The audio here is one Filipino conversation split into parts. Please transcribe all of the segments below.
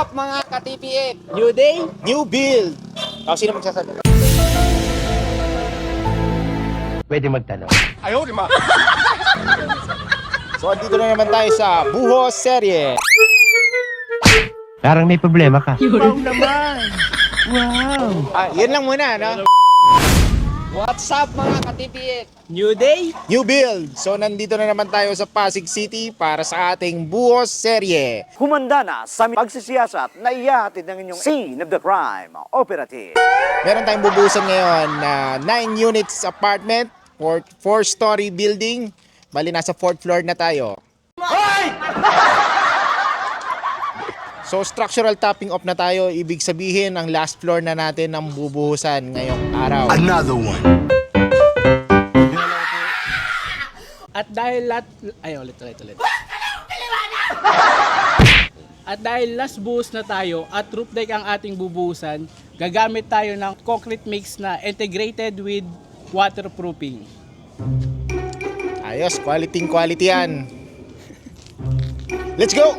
up mga ka-TPF? New day? New build. O, sino magsasabi? Pwede magtanong. So, andito na naman tayo sa Buhos Serye. Parang may problema ka. Wow naman! Wow! Yan lang muna, no? What's up mga ka-TPF? New day? New build. So, nandito na naman tayo sa Pasig City para sa ating Buhos Serye. Humanda na sa pagsisiyasat na iyahatid ng inyong scene of the crime operative. Meron tayong bubusan ngayon na 9 units apartment, 4-story building. Bali, nasa 4th floor na tayo. So, structural topping off na tayo. Ibig sabihin, ang last floor na natin ang bubuhusan ngayong araw. Another one. At dahil At dahil last buhos na tayo at roof deck ang ating bubuhusan, gagamit tayo ng concrete mix na integrated with waterproofing. Ayos, quality yan. Let's go!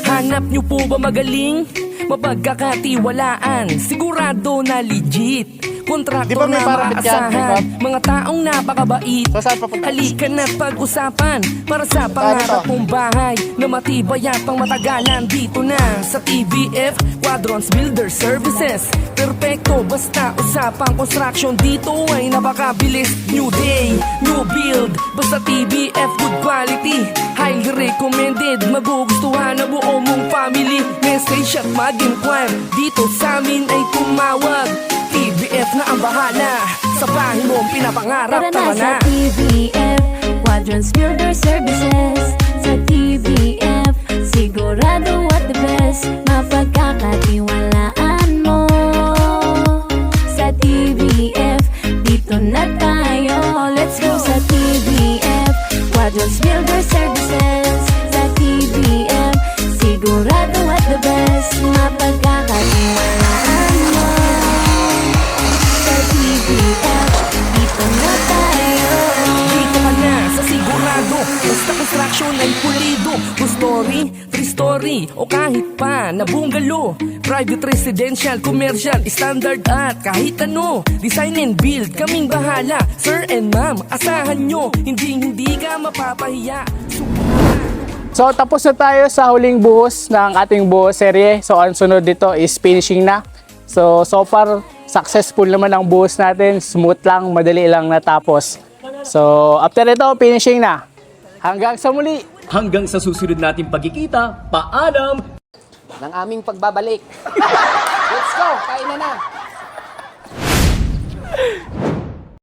Hanap niyo po ba magaling? Mapagkakatiwalaan, sigurado na legit. Di Kontraktor ba may na parapet yan, maasahan, mga taong napakabait. So, saan papunta? Halika na't pag-usapan para sa pangarap mong bahay na matibay at pang matagalan. Dito na sa TVF Quadrons Builder Services. Perpekto basta usapang construction, dito ay napakabilis. New day, new build, basta TVF good quality. Highly recommended, magugustuhan na buo mong family. Message at mag-inquire, dito sa amin ay tumawag. TVF na ang bahala sa bahay mong pinapangarap. Tara na sa TVF Quadrants Builder Services. Sa TVF sigurado at the best, mapagkakatiwalaan mo. Sa TVF dito na tayo. Let's go sa TVF Quadrants Builder Services. Sa TVF sigurado at the best, mapagkakatiwalaan mo. Dito na tayo. Dito ka na sa sigurado, basta construction ay pulido. 2-story, 3-story o kahit pa na bungalow. Private residential, commercial, standard at kahit ano. Design and build, kaming bahala. Sir and ma'am, asahan nyo, hindi ka mapapahiya. So tapos na tayo sa huling buhos ng ating buhos serye. So ang sunod dito is finishing na. So far successful naman ang buhos natin. Smooth lang, madali lang natapos. So after ito, finishing na. Hanggang sa muli. Hanggang sa susunod nating pagkikita, paalam! Ng aming pagbabalik.